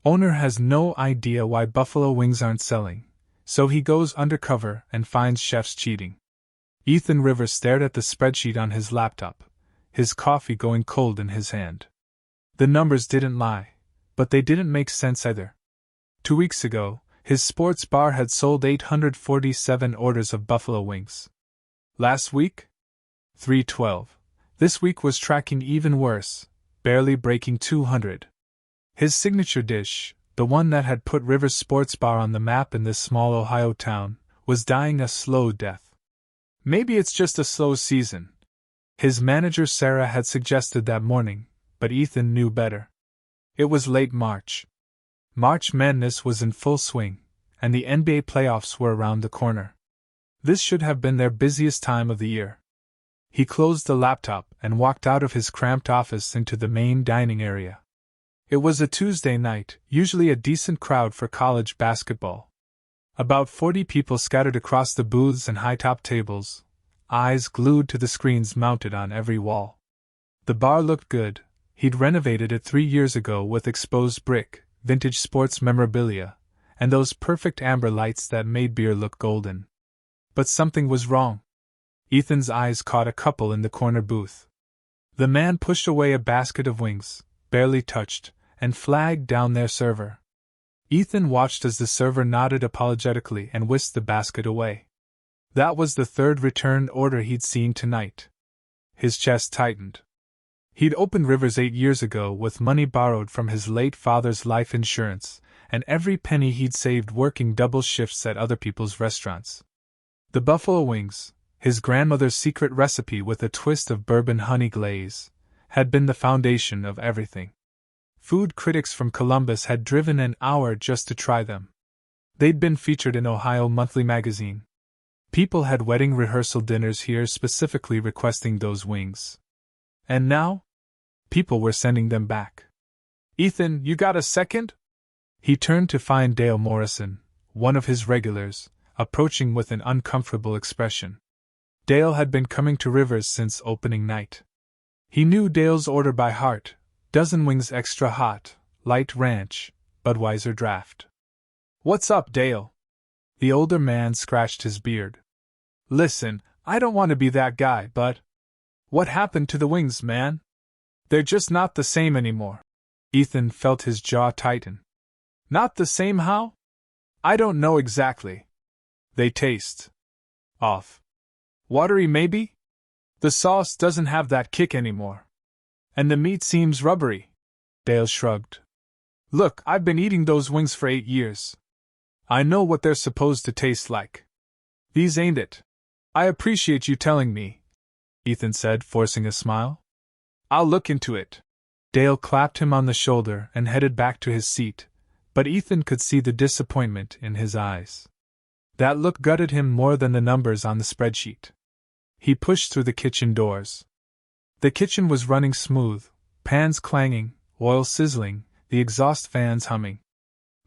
Owner has no idea why buffalo wings aren't selling, so he goes undercover and finds chefs cheating. Ethan Rivers stared at the spreadsheet on his laptop, his coffee going cold in his hand. The numbers didn't lie, but they didn't make sense either. 2 weeks ago, his sports bar had sold 847 orders of buffalo wings. Last week? 312. This week was tracking even worse, barely breaking 200. His signature dish, the one that had put Rivers' sports bar on the map in this small Ohio town, was dying a slow death. Maybe it's just a slow season. His manager Sarah had suggested that morning, but Ethan knew better. It was late March. March Madness was in full swing, and the NBA playoffs were around the corner. This should have been their busiest time of the year. He closed the laptop and walked out of his cramped office into the main dining area. It was a Tuesday night, usually a decent crowd for college basketball. About 40 people scattered across the booths and high-top tables, eyes glued to the screens mounted on every wall. The bar looked good. He'd renovated it 3 years ago with exposed brick, vintage sports memorabilia, and those perfect amber lights that made beer look golden. But something was wrong. Ethan's eyes caught a couple in the corner booth. The man pushed away a basket of wings, barely touched, and flagged down their server. Ethan watched as the server nodded apologetically and whisked the basket away. That was the third returned order he'd seen tonight. His chest tightened. He'd opened Rivers 8 years ago with money borrowed from his late father's life insurance, and every penny he'd saved working double shifts at other people's restaurants. The buffalo wings, his grandmother's secret recipe with a twist of bourbon honey glaze, had been the foundation of everything. Food critics from Columbus had driven an hour just to try them. They'd been featured in Ohio Monthly magazine. People had wedding rehearsal dinners here specifically requesting those wings. And now? People were sending them back. "Ethan, you got a second?" He turned to find Dale Morrison, one of his regulars, approaching with an uncomfortable expression. Dale had been coming to Rivers since opening night. He knew Dale's order by heart: dozen wings extra hot, light ranch, Budweiser draft. "What's up, Dale?" The older man scratched his beard. "Listen, I don't want to be that guy, but what happened to the wings, man? They're just not the same anymore." Ethan felt his jaw tighten. "Not the same how?" "I don't know exactly. They taste off. Watery maybe? The sauce doesn't have that kick anymore. And the meat seems rubbery." Dale shrugged. "Look, I've been eating those wings for 8 years. I know what they're supposed to taste like. These ain't it." "I appreciate you telling me," Ethan said, forcing a smile. "I'll look into it." Dale clapped him on the shoulder and headed back to his seat, but Ethan could see the disappointment in his eyes. That look gutted him more than the numbers on the spreadsheet. He pushed through the kitchen doors. The kitchen was running smooth, pans clanging, oil sizzling, the exhaust fans humming.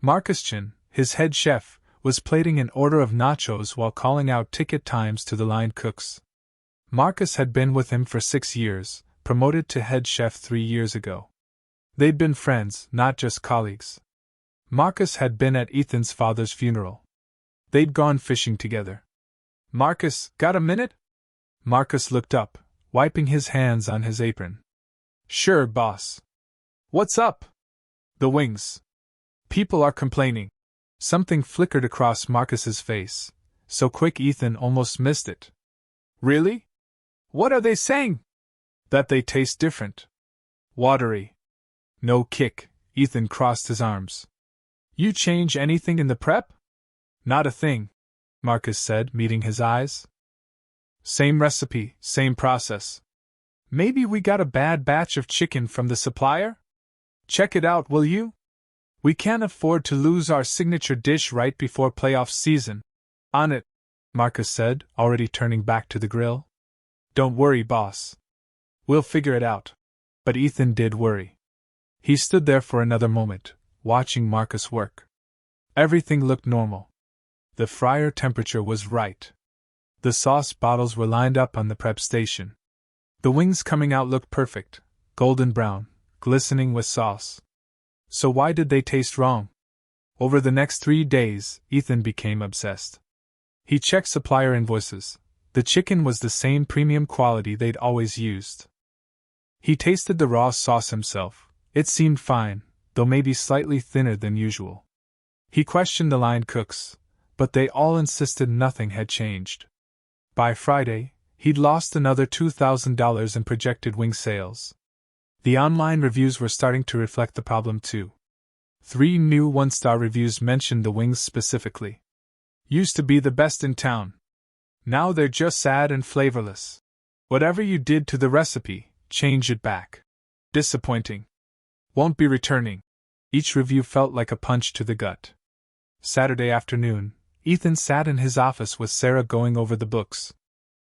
Marcus Chin, his head chef, was plating an order of nachos while calling out ticket times to the line cooks. Marcus had been with him for 6 years, promoted to head chef 3 years ago. They'd been friends, not just colleagues. Marcus had been at Ethan's father's funeral. They'd gone fishing together. "Marcus, got a minute?" Marcus looked up, wiping his hands on his apron. "Sure, boss." "What's up?" "The wings. People are complaining." Something flickered across Marcus's face, so quick Ethan almost missed it. "Really? What are they saying?" "That they taste different. Watery. No kick." Ethan crossed his arms. "You change anything in the prep?" "Not a thing," Marcus said, meeting his eyes. "Same recipe, same process. Maybe we got a bad batch of chicken from the supplier? Check it out, will you? We can't afford to lose our signature dish right before playoff season." "On it," Marcus said, already turning back to the grill. "Don't worry, boss. We'll figure it out." But Ethan did worry. He stood there for another moment, watching Marcus work. Everything looked normal. The fryer temperature was right. The sauce bottles were lined up on the prep station. The wings coming out looked perfect, golden brown, glistening with sauce. So why did they taste wrong? Over the next 3 days, Ethan became obsessed. He checked supplier invoices. The chicken was the same premium quality they'd always used. He tasted the raw sauce himself. It seemed fine, though maybe slightly thinner than usual. He questioned the line cooks, but they all insisted nothing had changed. By Friday, he'd lost another $2,000 in projected wing sales. The online reviews were starting to reflect the problem too. 3 new 1-star reviews mentioned the wings specifically. Used to be the best in town. Now they're just sad and flavorless. Whatever you did to the recipe, change it back. Disappointing. Won't be returning. Each review felt like a punch to the gut. Saturday afternoon, Ethan sat in his office with Sarah going over the books.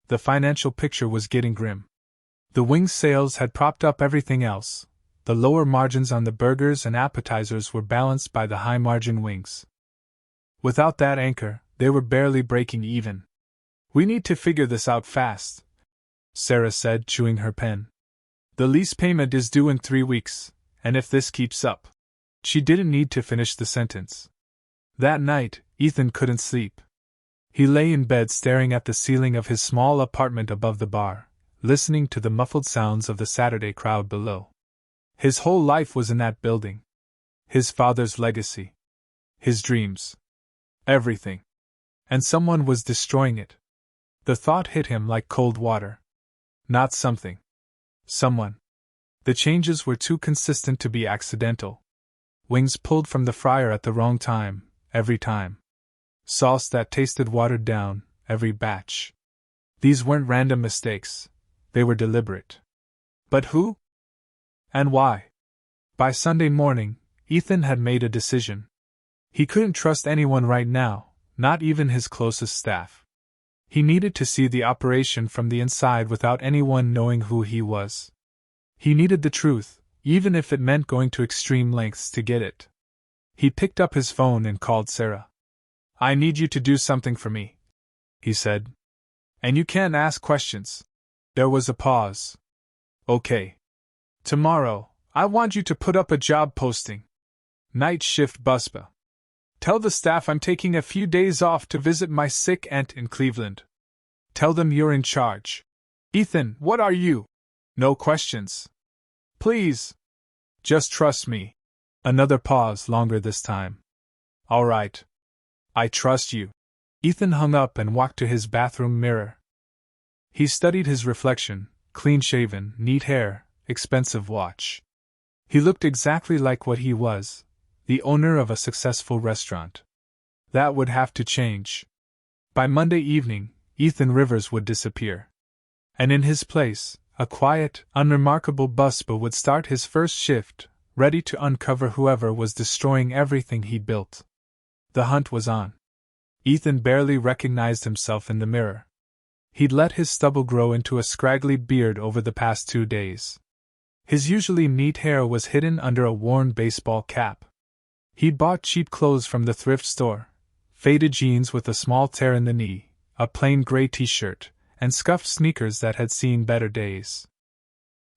The financial picture was getting grim. The wing sales had propped up everything else. The lower margins on the burgers and appetizers were balanced by the high-margin wings. Without that anchor, they were barely breaking even. "We need to figure this out fast," Sarah said, chewing her pen. "The lease payment is due in 3 weeks, and if this keeps up..." She didn't need to finish the sentence. That night, Ethan couldn't sleep. He lay in bed staring at the ceiling of his small apartment above the bar, listening to the muffled sounds of the Saturday crowd below. His whole life was in that building. His father's legacy. His dreams. Everything. And someone was destroying it. The thought hit him like cold water. Not something. Someone. The changes were too consistent to be accidental. Wings pulled from the fryer at the wrong time, every time. Sauce that tasted watered down, every batch. These weren't random mistakes. They were deliberate. But who? And why? By Sunday morning, Ethan had made a decision. He couldn't trust anyone right now, not even his closest staff. He needed to see the operation from the inside without anyone knowing who he was. He needed the truth, even if it meant going to extreme lengths to get it. He picked up his phone and called Sarah. "I need you to do something for me," he said. "And you can't ask questions." There was a pause. "Okay. Tomorrow, I want you to put up a job posting. Night shift busba. Tell the staff I'm taking a few days off to visit my sick aunt in Cleveland. Tell them you're in charge." "Ethan, what are you?" "No questions. Please. Just trust me." Another pause, longer this time. "All right. I trust you." Ethan hung up and walked to his bathroom mirror. He studied his reflection, clean-shaven, neat hair, expensive watch. He looked exactly like what he was, the owner of a successful restaurant. That would have to change. By Monday evening, Ethan Rivers would disappear. And in his place, a quiet, unremarkable busboy would start his first shift, ready to uncover whoever was destroying everything he built. The hunt was on. Ethan barely recognized himself in the mirror. He'd let his stubble grow into a scraggly beard over the past 2 days. His usually neat hair was hidden under a worn baseball cap. He'd bought cheap clothes from the thrift store, faded jeans with a small tear in the knee, a plain gray t-shirt, and scuffed sneakers that had seen better days.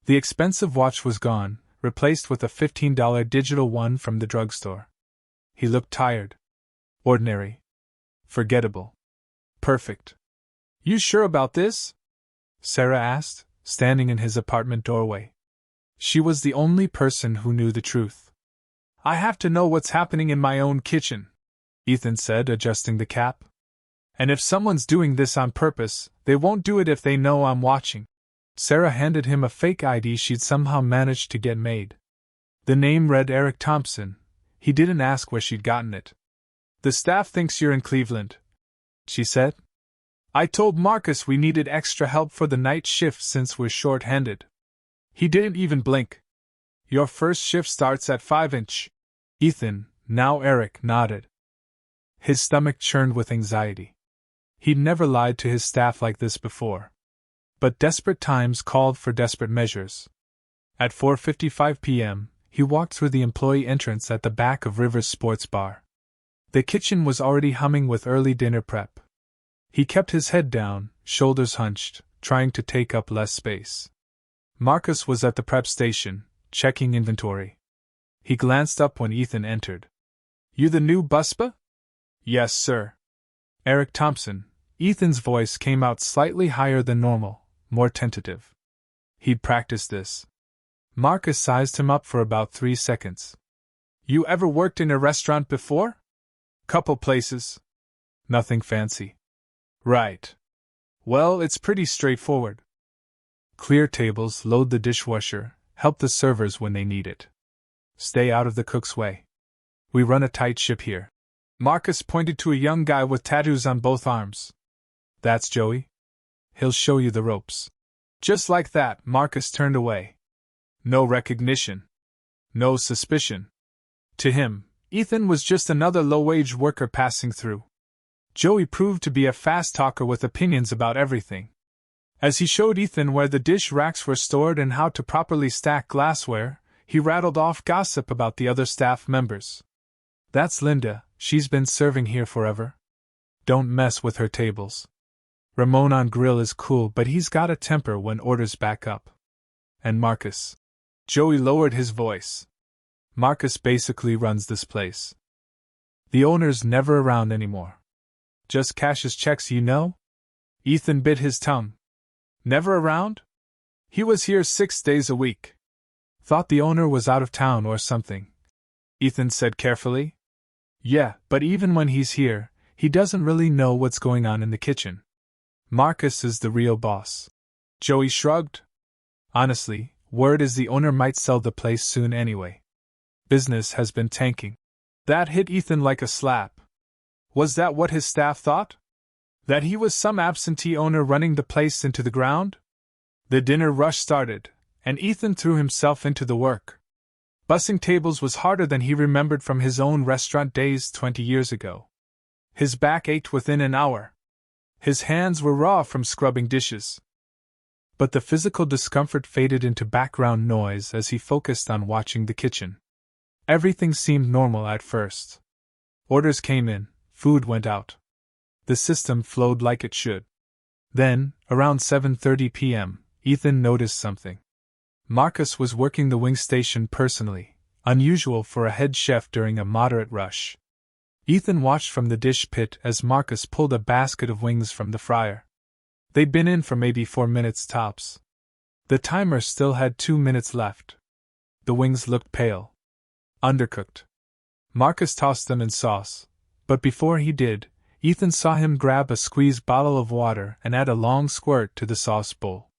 The expensive watch was gone, replaced with a $15 digital one from the drugstore. He looked tired. Ordinary. Forgettable. Perfect. "You sure about this?" Sarah asked, standing in his apartment doorway. She was the only person who knew the truth. "I have to know what's happening in my own kitchen," Ethan said, adjusting the cap. "And if someone's doing this on purpose, they won't do it if they know I'm watching." Sarah handed him a fake ID she'd somehow managed to get made. The name read Eric Thompson. He didn't ask where she'd gotten it. "The staff thinks you're in Cleveland," she said. "I told Marcus we needed extra help for the night shift since we're short-handed." He didn't even blink. "Your first shift starts at 5-inch. Ethan, now Eric, nodded. His stomach churned with anxiety. He'd never lied to his staff like this before. But desperate times called for desperate measures. At 4:55 p.m., he walked through the employee entrance at the back of Rivers Sports Bar. The kitchen was already humming with early dinner prep. He kept his head down, shoulders hunched, trying to take up less space. Marcus was at the prep station, checking inventory. He glanced up when Ethan entered. You the new buspa? Yes, sir. Eric Thompson. Ethan's voice came out slightly higher than normal, more tentative. He'd practiced this. Marcus sized him up for about 3 seconds. You ever worked in a restaurant before? Couple places. Nothing fancy. Right. Well, it's pretty straightforward. Clear tables, load the dishwasher, help the servers when they need it. Stay out of the cook's way. We run a tight ship here. Marcus pointed to a young guy with tattoos on both arms. That's Joey. He'll show you the ropes. Just like that, Marcus turned away. No recognition. No suspicion. To him, Ethan was just another low-wage worker passing through. Joey proved to be a fast talker with opinions about everything. As he showed Ethan where the dish racks were stored and how to properly stack glassware, he rattled off gossip about the other staff members. That's Linda, she's been serving here forever. Don't mess with her tables. Ramon on grill is cool, but he's got a temper when orders back up. And Marcus. Joey lowered his voice. Marcus basically runs this place. The owner's never around anymore. Just cashes checks, you know? Ethan bit his tongue. Never around? He was here 6 days a week. Thought the owner was out of town or something. Ethan said carefully. Yeah, but even when he's here, he doesn't really know what's going on in the kitchen. Marcus is the real boss. Joey shrugged. Honestly, word is the owner might sell the place soon anyway. Business has been tanking. That hit Ethan like a slap. Was that what his staff thought? That he was some absentee owner running the place into the ground? The dinner rush started, and Ethan threw himself into the work. Bussing tables was harder than he remembered from his own restaurant days 20 years ago. His back ached within an hour. His hands were raw from scrubbing dishes. But the physical discomfort faded into background noise as he focused on watching the kitchen. Everything seemed normal at first. Orders came in, food went out. The system flowed like it should. Then, around 7:30 p.m., Ethan noticed something. Marcus was working the wing station personally, unusual for a head chef during a moderate rush. Ethan watched from the dish pit as Marcus pulled a basket of wings from the fryer. They'd been in for maybe 4 minutes tops. The timer still had 2 minutes left. The wings looked pale. Undercooked. Marcus tossed them in sauce, but before he did, Ethan saw him grab a squeezed bottle of water and add a long squirt to the sauce bowl.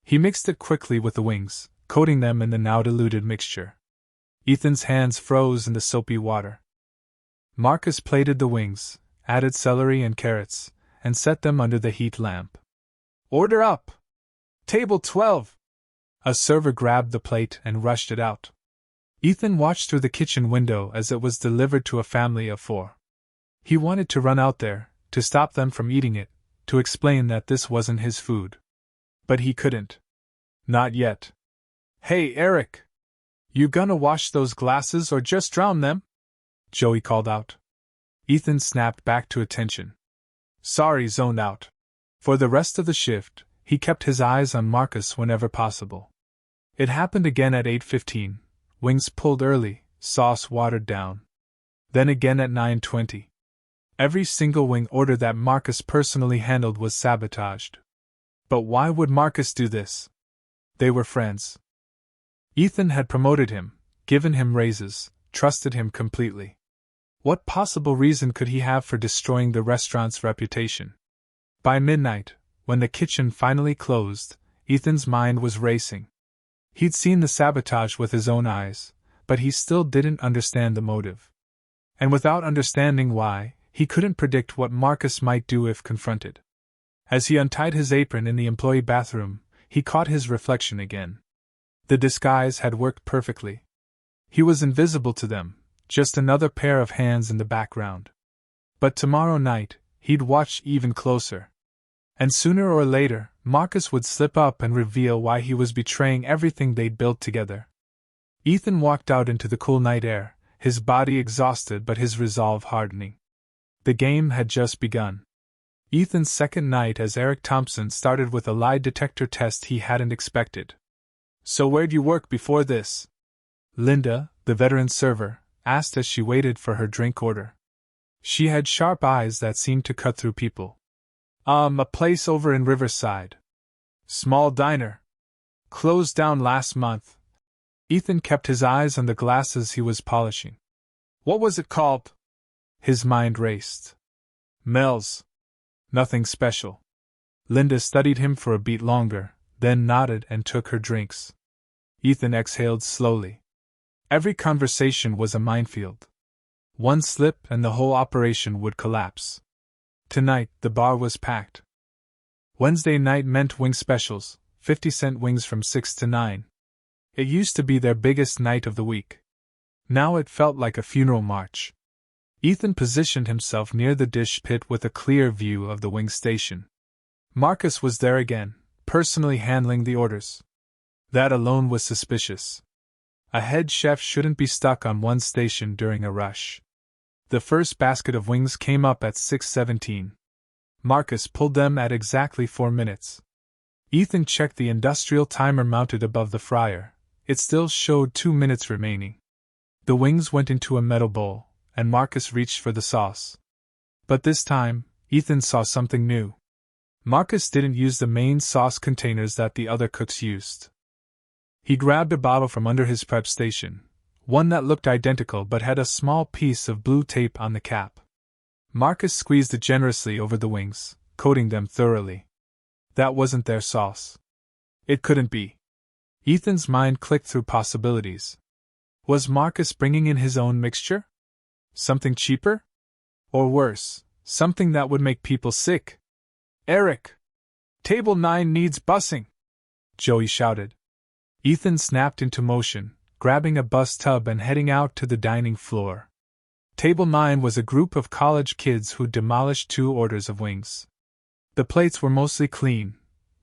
He mixed it quickly with the wings, coating them in the now diluted mixture. Ethan's hands froze in the soapy water. Marcus plated the wings, added celery and carrots, and set them under the heat lamp. Order up! Table 12! A server grabbed the plate and rushed it out. Ethan watched through the kitchen window as it was delivered to a family of 4. He wanted to run out there, to stop them from eating it, to explain that this wasn't his food. But he couldn't. Not yet. Hey, Eric! You gonna wash those glasses or just drown them? Joey called out. Ethan snapped back to attention. Sorry, zoned out. For the rest of the shift, he kept his eyes on Marcus whenever possible. It happened again at 8:15, wings pulled early, sauce watered down. Then again at 9:20. Every single wing order that Marcus personally handled was sabotaged. But why would Marcus do this? They were friends. Ethan had promoted him, given him raises, trusted him completely. What possible reason could he have for destroying the restaurant's reputation? By midnight, when the kitchen finally closed, Ethan's mind was racing. He'd seen the sabotage with his own eyes, but he still didn't understand the motive. And without understanding why, he couldn't predict what Marcus might do if confronted. As he untied his apron in the employee bathroom, he caught his reflection again. The disguise had worked perfectly. He was invisible to them, just another pair of hands in the background. But tomorrow night, he'd watch even closer. And sooner or later, Marcus would slip up and reveal why he was betraying everything they'd built together. Ethan walked out into the cool night air, his body exhausted but his resolve hardening. The game had just begun. Ethan's second night as Eric Thompson started with a lie detector test he hadn't expected. So where'd you work before this? Linda, the veteran server asked as she waited for her drink order. She had sharp eyes that seemed to cut through people. A place over in Riverside. Small diner. Closed down last month. Ethan kept his eyes on the glasses he was polishing. What was it called? His mind raced. Mel's. Nothing special. Linda studied him for a beat longer, then nodded and took her drinks. Ethan exhaled slowly. Every conversation was a minefield. One slip and the whole operation would collapse. Tonight, the bar was packed. Wednesday night meant wing specials, 50-cent wings from 6 to 9. It used to be their biggest night of the week. Now it felt like a funeral march. Ethan positioned himself near the dish pit with a clear view of the wing station. Marcus was there again, personally handling the orders. That alone was suspicious. A head chef shouldn't be stuck on one station during a rush. The first basket of wings came up at 6:17. Marcus pulled them at exactly 4 minutes. Ethan checked the industrial timer mounted above the fryer. It still showed 2 minutes remaining. The wings went into a metal bowl, and Marcus reached for the sauce. But this time, Ethan saw something new. Marcus didn't use the main sauce containers that the other cooks used. He grabbed a bottle from under his prep station, one that looked identical but had a small piece of blue tape on the cap. Marcus squeezed it generously over the wings, coating them thoroughly. That wasn't their sauce. It couldn't be. Ethan's mind clicked through possibilities. Was Marcus bringing in his own mixture? Something cheaper? Or worse, something that would make people sick? Eric! Table 9 needs bussing! Joey shouted. Ethan snapped into motion, grabbing a bus tub and heading out to the dining floor. Table 9 was a group of college kids who demolished 2 orders of wings. The plates were mostly clean,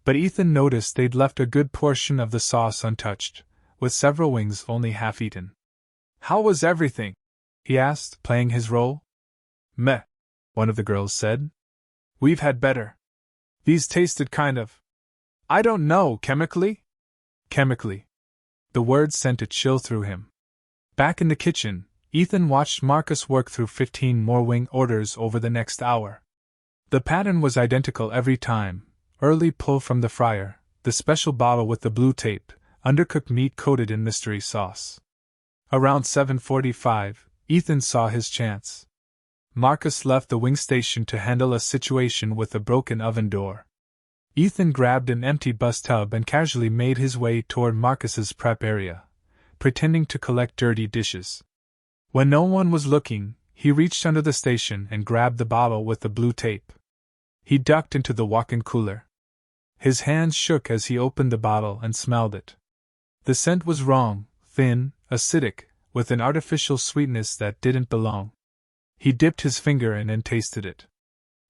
but Ethan noticed they'd left a good portion of the sauce untouched, with several wings only half eaten. How was everything? He asked, playing his role. Meh, one of the girls said. We've had better. These tasted kind of… I don't know, chemically? Chemically. The words sent a chill through him. Back in the kitchen, Ethan watched Marcus work through 15 more wing orders over the next hour. The pattern was identical every time: early pull from the fryer, the special bottle with the blue tape, undercooked meat coated in mystery sauce. Around 7:45, Ethan saw his chance. Marcus left the wing station to handle a situation with a broken oven door. Ethan grabbed an empty bus tub and casually made his way toward Marcus's prep area, pretending to collect dirty dishes. When no one was looking, he reached under the station and grabbed the bottle with the blue tape. He ducked into the walk-in cooler. His hands shook as he opened the bottle and smelled it. The scent was wrong, thin, acidic, with an artificial sweetness that didn't belong. He dipped his finger in and tasted it.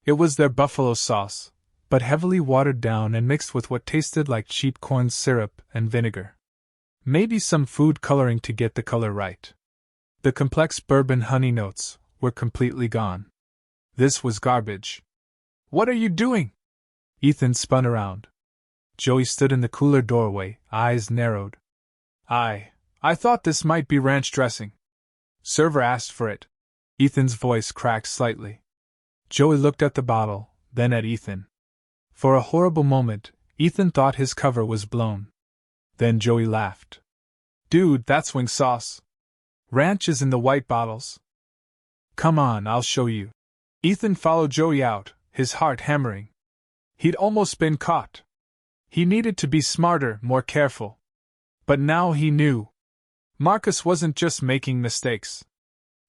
It was their buffalo sauce, but heavily watered down and mixed with what tasted like cheap corn syrup and vinegar. Maybe some food coloring to get the color right. The complex bourbon honey notes were completely gone. This was garbage. What are you doing? Ethan spun around. Joey stood in the cooler doorway, eyes narrowed. I thought this might be ranch dressing. Server asked for it. Ethan's voice cracked slightly. Joey looked at the bottle, then at Ethan. For a horrible moment, Ethan thought his cover was blown. Then Joey laughed. Dude, that's wing sauce. Ranch is in the white bottles. Come on, I'll show you. Ethan followed Joey out, his heart hammering. He'd almost been caught. He needed to be smarter, more careful. But now he knew. Marcus wasn't just making mistakes.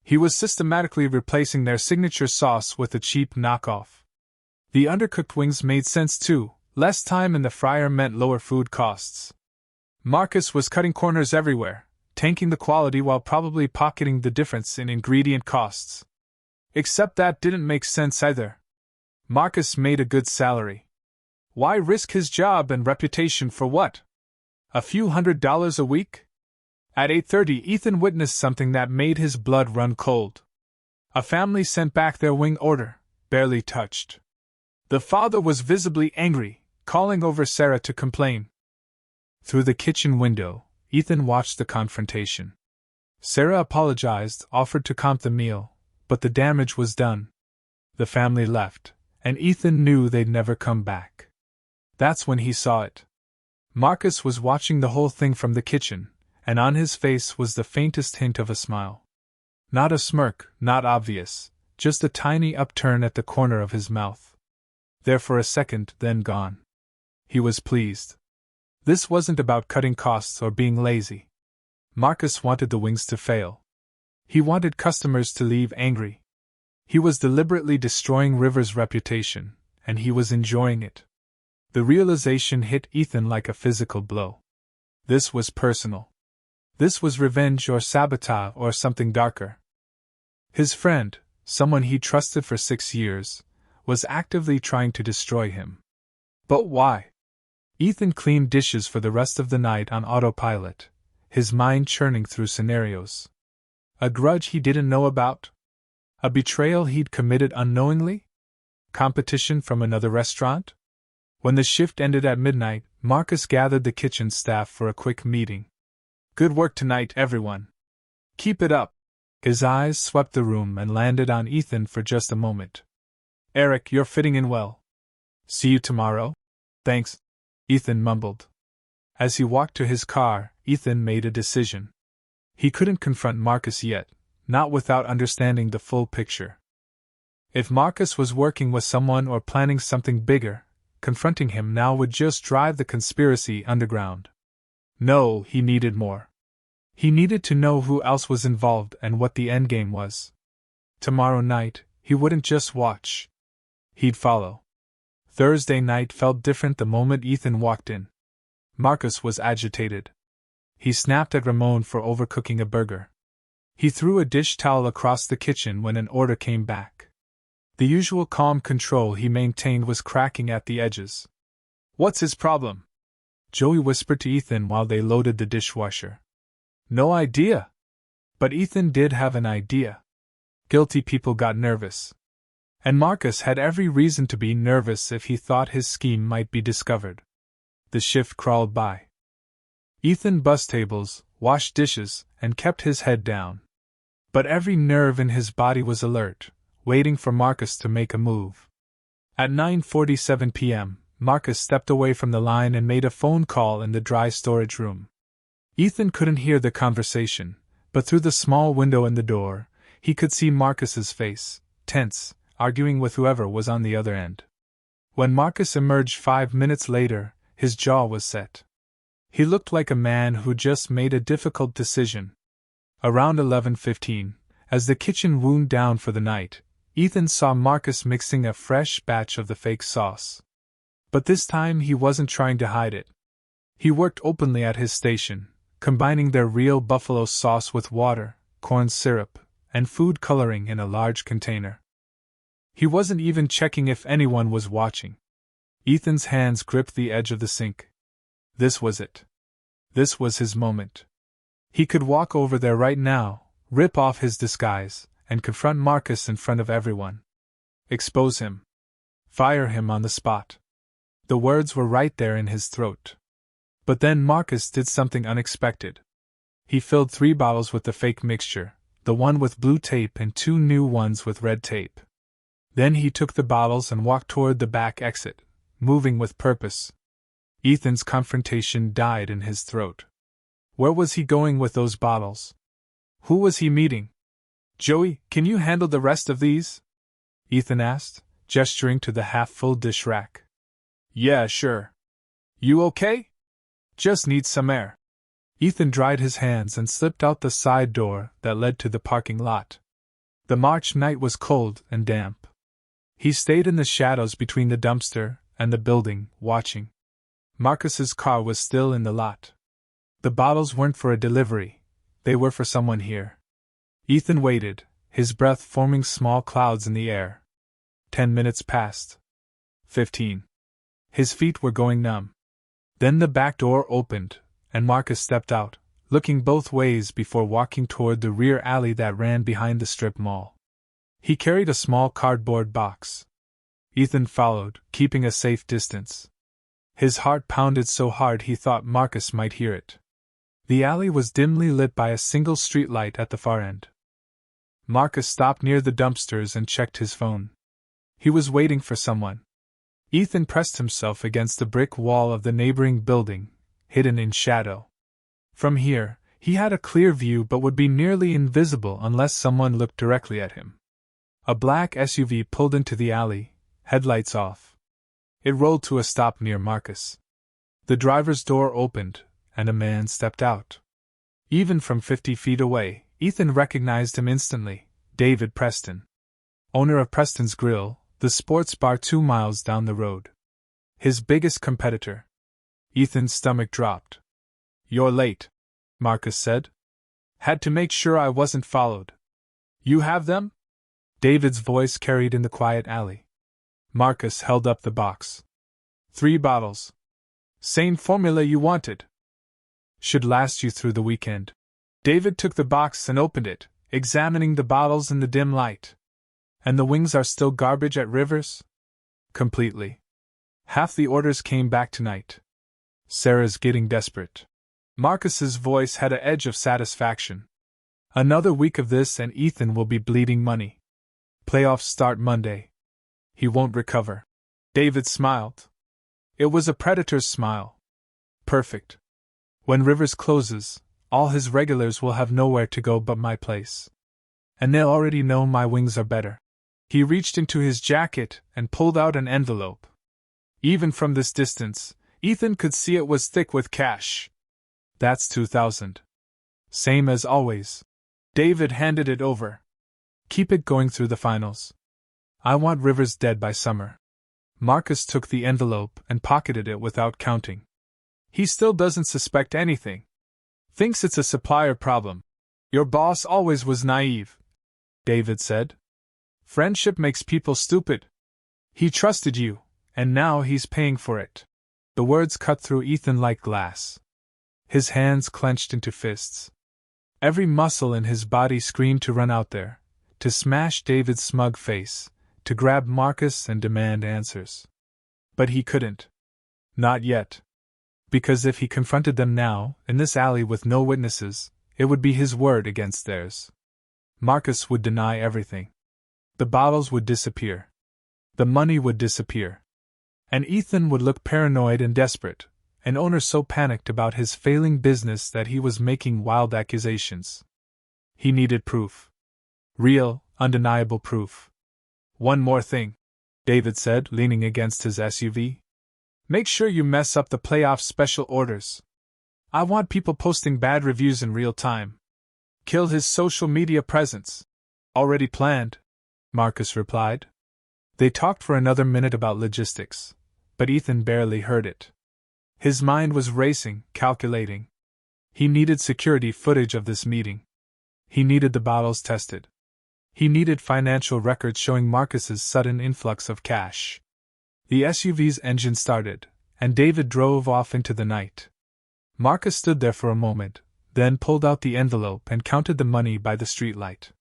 He was systematically replacing their signature sauce with a cheap knockoff. The undercooked wings made sense too. Less time in the fryer meant lower food costs. Marcus was cutting corners everywhere, tanking the quality while probably pocketing the difference in ingredient costs. Except that didn't make sense either. Marcus made a good salary. Why risk his job and reputation for what? A few $100s a week? At 8:30, Ethan witnessed something that made his blood run cold. A family sent back their wing order, barely touched. The father was visibly angry, calling over Sarah to complain. Through the kitchen window, Ethan watched the confrontation. Sarah apologized, offered to comp the meal, but the damage was done. The family left, and Ethan knew they'd never come back. That's when he saw it. Marcus was watching the whole thing from the kitchen, and on his face was the faintest hint of a smile. Not a smirk, not obvious, just a tiny upturn at the corner of his mouth. There for a second, then gone. He was pleased. This wasn't about cutting costs or being lazy. Marcus wanted the wings to fail. He wanted customers to leave angry. He was deliberately destroying River's reputation, and he was enjoying it. The realization hit Ethan like a physical blow. This was personal. This was revenge or sabotage or something darker. His friend, someone he trusted for 6 years, was actively trying to destroy him. But why? Ethan cleaned dishes for the rest of the night on autopilot, his mind churning through scenarios. A grudge he didn't know about? A betrayal he'd committed unknowingly? Competition from another restaurant? When the shift ended at midnight, Marcus gathered the kitchen staff for a quick meeting. "Good work tonight, everyone. Keep it up." His eyes swept the room and landed on Ethan for just a moment. "Eric, you're fitting in well. See you tomorrow?" "Thanks," Ethan mumbled. As he walked to his car, Ethan made a decision. He couldn't confront Marcus yet, not without understanding the full picture. If Marcus was working with someone or planning something bigger, confronting him now would just drive the conspiracy underground. No, he needed more. He needed to know who else was involved and what the endgame was. Tomorrow night, he wouldn't just watch. He'd follow. Thursday night felt different the moment Ethan walked in. Marcus was agitated. He snapped at Ramon for overcooking a burger. He threw a dish towel across the kitchen when an order came back. The usual calm control he maintained was cracking at the edges. "What's his problem?" Joey whispered to Ethan while they loaded the dishwasher. "No idea." But Ethan did have an idea. Guilty people got nervous. And Marcus had every reason to be nervous if he thought his scheme might be discovered. The shift crawled by. Ethan bussed tables, washed dishes, and kept his head down. But every nerve in his body was alert, waiting for Marcus to make a move. At 9:47 p.m., Marcus stepped away from the line and made a phone call in the dry storage room. Ethan couldn't hear the conversation, but through the small window in the door, he could see Marcus's face, tense, arguing with whoever was on the other end. When Marcus emerged 5 minutes later, his jaw was set. He looked like a man who just made a difficult decision. Around 11:15, as the kitchen wound down for the night, Ethan saw Marcus mixing a fresh batch of the fake sauce. But this time he wasn't trying to hide it. He worked openly at his station, combining their real buffalo sauce with water, corn syrup, and food coloring in a large container. He wasn't even checking if anyone was watching. Ethan's hands gripped the edge of the sink. This was it. This was his moment. He could walk over there right now, rip off his disguise, and confront Marcus in front of everyone. Expose him. Fire him on the spot. The words were right there in his throat. But then Marcus did something unexpected. He filled 3 bottles with the fake mixture, the one with blue tape and 2 new ones with red tape. Then he took the bottles and walked toward the back exit, moving with purpose. Ethan's confrontation died in his throat. Where was he going with those bottles? Who was he meeting? "Joey, can you handle the rest of these?" Ethan asked, gesturing to the half-full dish rack. "Yeah, sure. You okay?" "Just need some air." Ethan dried his hands and slipped out the side door that led to the parking lot. The March night was cold and damp. He stayed in the shadows between the dumpster and the building, watching. Marcus's car was still in the lot. The bottles weren't for a delivery, they were for someone here. Ethan waited, his breath forming small clouds in the air. 10 minutes passed. 15. His feet were going numb. Then the back door opened, and Marcus stepped out, looking both ways before walking toward the rear alley that ran behind the strip mall. He carried a small cardboard box. Ethan followed, keeping a safe distance. His heart pounded so hard he thought Marcus might hear it. The alley was dimly lit by a single streetlight at the far end. Marcus stopped near the dumpsters and checked his phone. He was waiting for someone. Ethan pressed himself against the brick wall of the neighboring building, hidden in shadow. From here, he had a clear view but would be nearly invisible unless someone looked directly at him. A black SUV pulled into the alley, headlights off. It rolled to a stop near Marcus. The driver's door opened, and a man stepped out. Even from 50 feet away, Ethan recognized him instantly, David Preston. Owner of Preston's Grill, the sports bar 2 miles down the road. His biggest competitor. Ethan's stomach dropped. "You're late," Marcus said. "Had to make sure I wasn't followed." "You have them?" David's voice carried in the quiet alley. Marcus held up the box. 3 bottles. Same formula you wanted. Should last you through the weekend. David took the box and opened it, examining the bottles in the dim light. "And the wings are still garbage at Rivers?" "Completely. Half the orders came back tonight. Sarah's getting desperate." Marcus's voice had an edge of satisfaction. "Another week of this and Ethan will be bleeding money. Playoffs start Monday. He won't recover." David smiled. It was a predator's smile. "Perfect. When Rivers closes, all his regulars will have nowhere to go but my place. And they'll already know my wings are better." He reached into his jacket and pulled out an envelope. Even from this distance, Ethan could see it was thick with cash. "That's $2,000. Same as always." David handed it over. "Keep it going through the finals. I want Rivers dead by summer." Marcus took the envelope and pocketed it without counting. "He still doesn't suspect anything. Thinks it's a supplier problem. Your boss always was naive," David said. "Friendship makes people stupid. He trusted you, and now he's paying for it." The words cut through Ethan like glass. His hands clenched into fists. Every muscle in his body screamed to run out there, to smash David's smug face, to grab Marcus and demand answers. But he couldn't. Not yet. Because if he confronted them now, in this alley with no witnesses, it would be his word against theirs. Marcus would deny everything. The bottles would disappear. The money would disappear. And Ethan would look paranoid and desperate, an owner so panicked about his failing business that he was making wild accusations. He needed proof. Real, undeniable proof. "One more thing," David said, leaning against his SUV. "Make sure you mess up the playoff special orders. I want people posting bad reviews in real time. Kill his social media presence." "Already planned," Marcus replied. They talked for another minute about logistics, but Ethan barely heard it. His mind was racing, calculating. He needed security footage of this meeting. He needed the bottles tested. He needed financial records showing Marcus's sudden influx of cash. The SUV's engine started, and David drove off into the night. Marcus stood there for a moment, then pulled out the envelope and counted the money by the streetlight.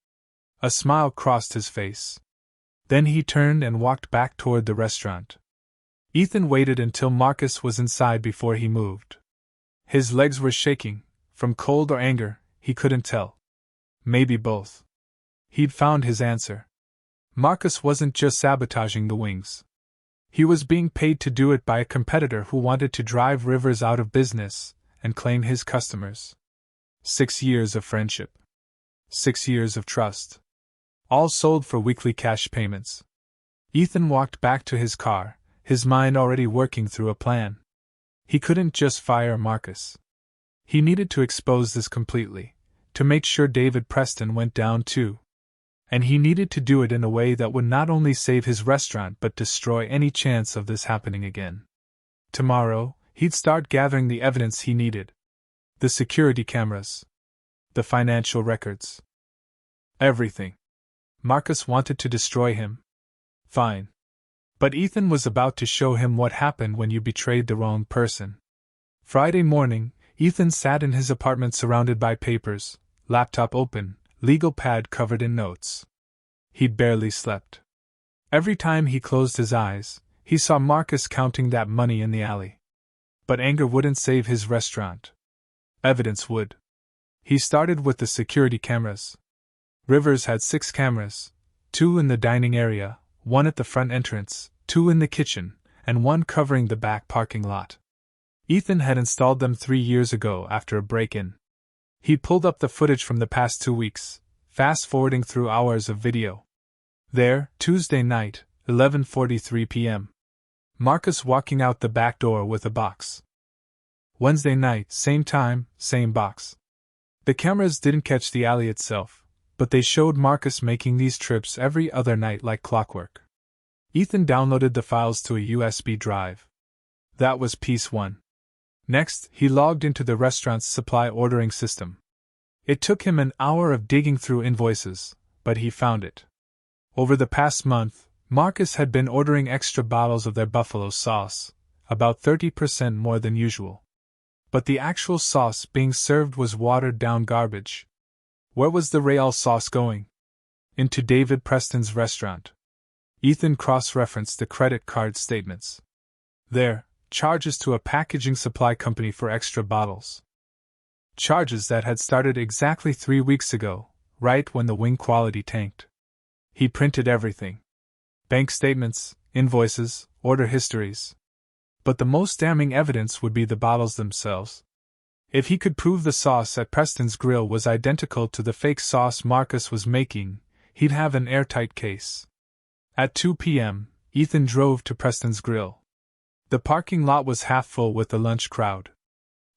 A smile crossed his face. Then he turned and walked back toward the restaurant. Ethan waited until Marcus was inside before he moved. His legs were shaking, from cold or anger, he couldn't tell. Maybe both. He'd found his answer. Marcus wasn't just sabotaging the wings. He was being paid to do it by a competitor who wanted to drive Rivers out of business and claim his customers. 6 years of friendship. 6 years of trust. All sold for weekly cash payments. Ethan walked back to his car, his mind already working through a plan. He couldn't just fire Marcus. He needed to expose this completely, to make sure David Preston went down too. And he needed to do it in a way that would not only save his restaurant but destroy any chance of this happening again. Tomorrow, he'd start gathering the evidence he needed. The security cameras. The financial records. Everything. Marcus wanted to destroy him. Fine. But Ethan was about to show him what happened when you betrayed the wrong person. Friday morning, Ethan sat in his apartment surrounded by papers, laptop open, legal pad covered in notes. He'd barely slept. Every time he closed his eyes, he saw Marcus counting that money in the alley. But anger wouldn't save his restaurant. Evidence would. He started with the security cameras. Rivers had 6 cameras, 2 in the dining area, 1 at the front entrance, 2 in the kitchen, and 1 covering the back parking lot. Ethan had installed them 3 years ago after a break-in. He pulled up the footage from the past 2 weeks, fast-forwarding through hours of video. There, Tuesday night, 11:43 p.m. Marcus walking out the back door with a box. Wednesday night, same time, same box. The cameras didn't catch the alley itself, but they showed Marcus making these trips every other night like clockwork. Ethan downloaded the files to a USB drive. That was piece 1. Next, he logged into the restaurant's supply ordering system. It took him an hour of digging through invoices, but he found it. Over the past month, Marcus had been ordering extra bottles of their buffalo sauce, about 30% more than usual. But the actual sauce being served was watered-down garbage. Where was the real sauce going? Into David Preston's restaurant. Ethan cross-referenced the credit card statements. There, charges to a packaging supply company for extra bottles. Charges that had started exactly 3 weeks ago, right when the wing quality tanked. He printed everything. Bank statements, invoices, order histories. But the most damning evidence would be the bottles themselves. If he could prove the sauce at Preston's Grill was identical to the fake sauce Marcus was making, he'd have an airtight case. At 2 p.m., Ethan drove to Preston's Grill. The parking lot was half full with the lunch crowd.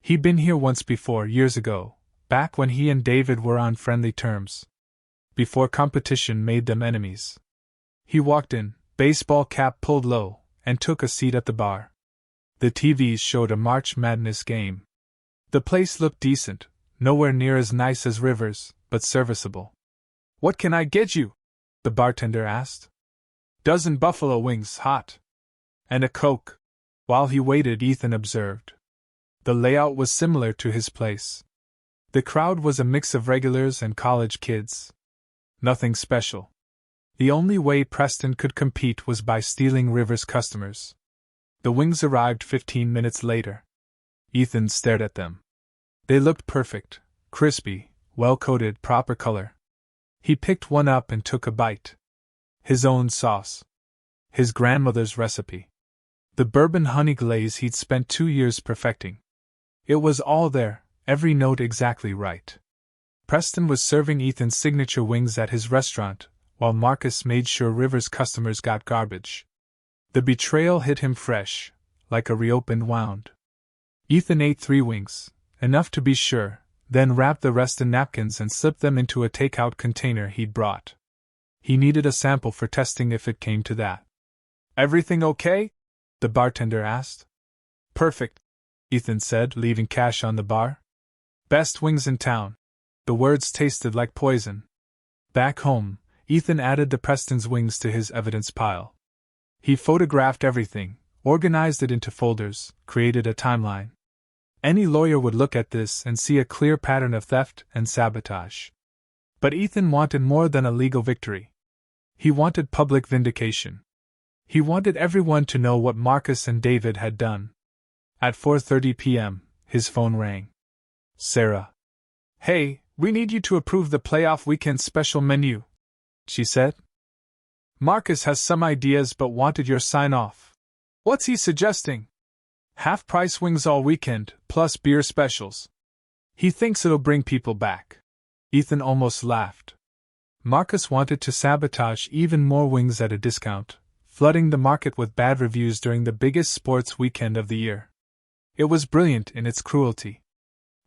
He'd been here once before, years ago, back when he and David were on friendly terms. Before competition made them enemies. He walked in, baseball cap pulled low, and took a seat at the bar. The TVs showed a March Madness game. The place looked decent, nowhere near as nice as Rivers, but serviceable. "What can I get you?" the bartender asked. "Dozen buffalo wings, hot. And a Coke." While he waited, Ethan observed. The layout was similar to his place. The crowd was a mix of regulars and college kids. Nothing special. The only way Preston could compete was by stealing Rivers' customers. The wings arrived 15 minutes later. Ethan stared at them. They looked perfect, crispy, well-coated, proper color. He picked one up and took a bite. His own sauce. His grandmother's recipe. The bourbon honey glaze he'd spent 2 years perfecting. It was all there, every note exactly right. Preston was serving Ethan's signature wings at his restaurant, while Marcus made sure Rivers' customers got garbage. The betrayal hit him fresh, like a reopened wound. Ethan ate 3 wings, enough to be sure, then wrapped the rest in napkins and slipped them into a takeout container he'd brought. He needed a sample for testing if it came to that. "Everything okay?" the bartender asked. "Perfect," Ethan said, leaving cash on the bar. "Best wings in town." The words tasted like poison. Back home, Ethan added the Preston's wings to his evidence pile. He photographed everything, organized it into folders, created a timeline. Any lawyer would look at this and see a clear pattern of theft and sabotage. But Ethan wanted more than a legal victory. He wanted public vindication. He wanted everyone to know what Marcus and David had done. At 4:30 p.m., his phone rang. "Sarah." "Hey, we need you to approve the playoff weekend special menu," she said. "Marcus has some ideas but wanted your sign-off." "What's he suggesting?" "Half-price wings all weekend, plus beer specials. He thinks it'll bring people back." Ethan almost laughed. Marcus wanted to sabotage even more wings at a discount, flooding the market with bad reviews during the biggest sports weekend of the year. It was brilliant in its cruelty.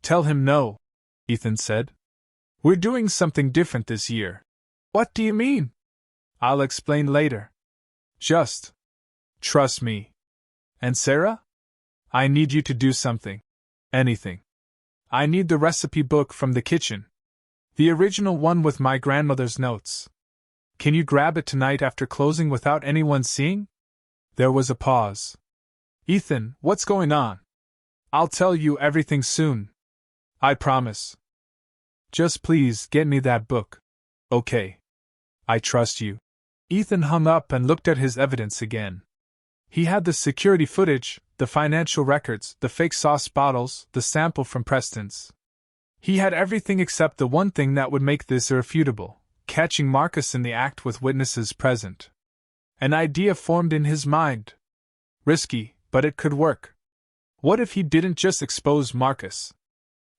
"Tell him no," Ethan said. "We're doing something different this year." "What do you mean?" "I'll explain later. Just trust me." "And Sarah?" "I need you to do something. Anything. I need the recipe book from the kitchen. The original one with my grandmother's notes. Can you grab it tonight after closing without anyone seeing?" There was a pause. "Ethan, what's going on?" "I'll tell you everything soon. I promise. Just please get me that book." "Okay. I trust you." Ethan hung up and looked at his evidence again. He had the security footage, the financial records, the fake sauce bottles, the sample from Preston's. He had everything except the one thing that would make this irrefutable: catching Marcus in the act with witnesses present. An idea formed in his mind. Risky, but it could work. What if he didn't just expose Marcus?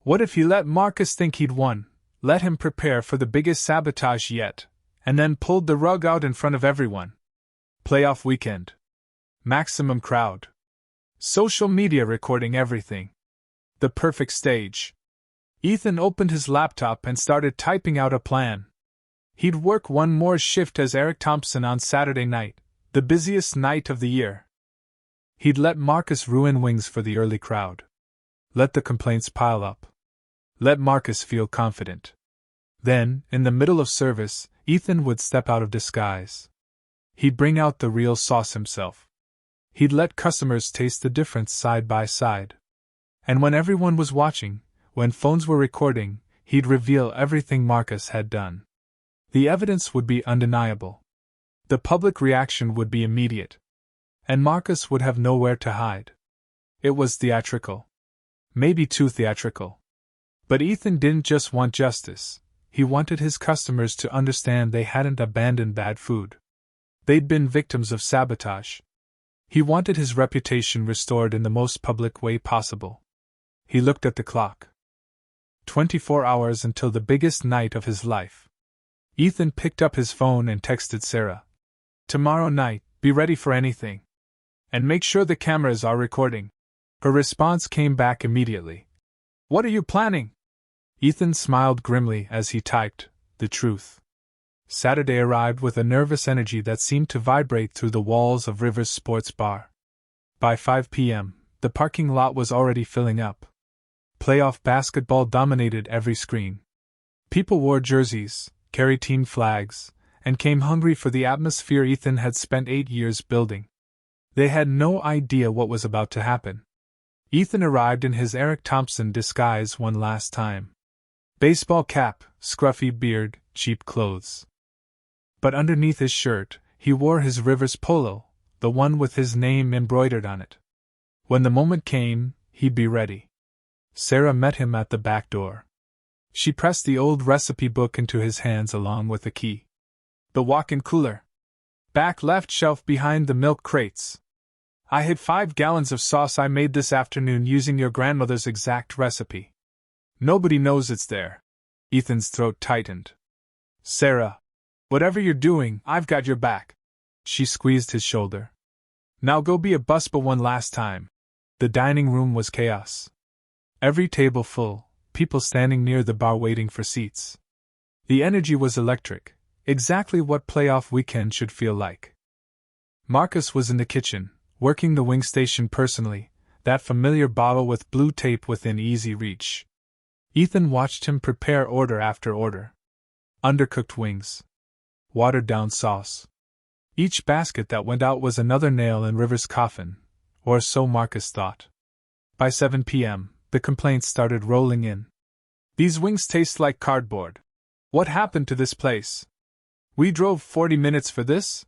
What if he let Marcus think he'd won, let him prepare for the biggest sabotage yet, and then pulled the rug out in front of everyone? Playoff weekend. Maximum crowd. Social media recording everything. The perfect stage. Ethan opened his laptop and started typing out a plan. He'd work one more shift as Eric Thompson on Saturday night, the busiest night of the year. He'd let Marcus ruin wings for the early crowd. Let the complaints pile up. Let Marcus feel confident. Then, in the middle of service, Ethan would step out of disguise. He'd bring out the real sauce himself. He'd let customers taste the difference side by side. And when everyone was watching, when phones were recording, he'd reveal everything Marcus had done. The evidence would be undeniable. The public reaction would be immediate. And Marcus would have nowhere to hide. It was theatrical. Maybe too theatrical. But Ethan didn't just want justice. He wanted his customers to understand they hadn't abandoned bad food. They'd been victims of sabotage. He wanted his reputation restored in the most public way possible. He looked at the clock. 24 hours until the biggest night of his life. Ethan picked up his phone and texted Sarah. "Tomorrow night, be ready for anything. And make sure the cameras are recording." Her response came back immediately. "What are you planning?" Ethan smiled grimly as he typed, "The truth." Saturday arrived with a nervous energy that seemed to vibrate through the walls of Rivers Sports Bar. By 5 p.m., the parking lot was already filling up. Playoff basketball dominated every screen. People wore jerseys, carried team flags, and came hungry for the atmosphere Ethan had spent 8 years building. They had no idea what was about to happen. Ethan arrived in his Eric Thompson disguise one last time. Baseball cap, scruffy beard, cheap clothes. But underneath his shirt, he wore his Rivers polo, the one with his name embroidered on it. When the moment came, he'd be ready. Sarah met him at the back door. She pressed the old recipe book into his hands along with the key. "The walk-in cooler. Back left shelf behind the milk crates. I hid 5 gallons of sauce I made this afternoon using your grandmother's exact recipe. Nobody knows it's there." Ethan's throat tightened. "Sarah, whatever you're doing, I've got your back." She squeezed his shoulder. "Now go be a busboy one last time." The dining room was chaos. Every table full, people standing near the bar waiting for seats. The energy was electric, exactly what playoff weekend should feel like. Marcus was in the kitchen, working the wing station personally, that familiar bottle with blue tape within easy reach. Ethan watched him prepare order after order. Undercooked wings. Watered-down sauce. Each basket that went out was another nail in Rivers' coffin, or so Marcus thought. By 7 p.m., the complaints started rolling in. "These wings taste like cardboard. What happened to this place? We drove 40 minutes for this?"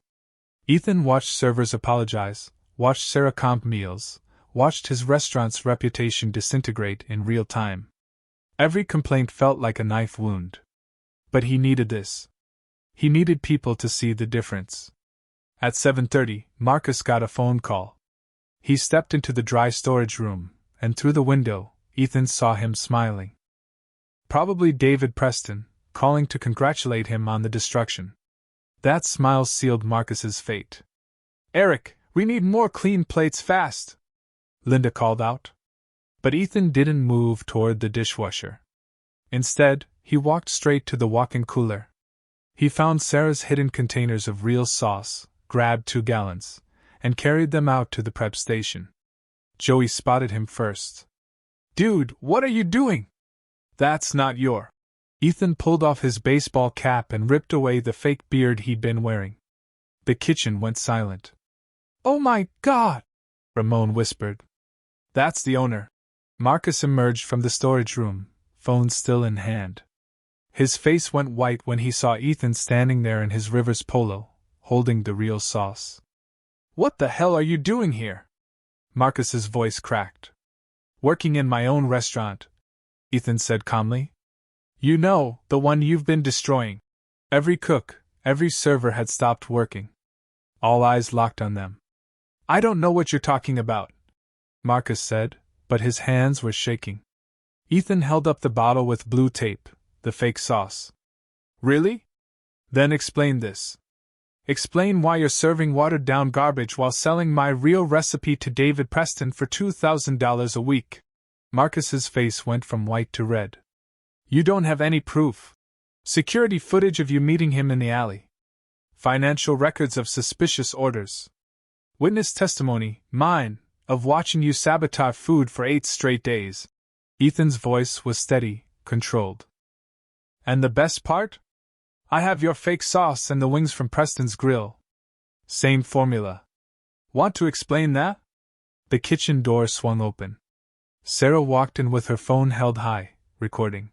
Ethan watched servers apologize, watched Sarah comp meals, watched his restaurant's reputation disintegrate in real time. Every complaint felt like a knife wound. But he needed this. He needed people to see the difference. At 7:30, Marcus got a phone call. He stepped into the dry storage room, and through the window, Ethan saw him smiling. Probably David Preston, calling to congratulate him on the destruction. That smile sealed Marcus's fate. "Eric, we need more clean plates fast," Linda called out. But Ethan didn't move toward the dishwasher. Instead, he walked straight to the walk-in cooler. He found Sarah's hidden containers of real sauce, grabbed 2 gallons, and carried them out to the prep station. Joey spotted him first. "Dude, what are you doing? That's not your..." Ethan pulled off his baseball cap and ripped away the fake beard he'd been wearing. The kitchen went silent. "Oh my God!" Ramon whispered. "That's the owner." Marcus emerged from the storage room, phone still in hand. His face went white when he saw Ethan standing there in his Rivers polo, holding the real sauce. "What the hell are you doing here?" Marcus's voice cracked. "Working in my own restaurant. Ethan said calmly. You know, the one you've been destroying. Every cook, every server had stopped working. All eyes locked on them. I don't know what you're talking about, Marcus said, but his hands were shaking. Ethan held up the bottle with blue tape, the fake sauce. Really? Then explain this. Explain why you're serving watered-down garbage while selling my real recipe to David Preston for $2,000 a week. Marcus's face went from white to red. You don't have any proof. Security footage of you meeting him in the alley. Financial records of suspicious orders. Witness testimony, mine, of watching you sabotage food for 8 straight days. Ethan's voice was steady, controlled. And the best part? I have your fake sauce and the wings from Preston's grill. Same formula. Want to explain that? The kitchen door swung open. Sarah walked in with her phone held high, recording.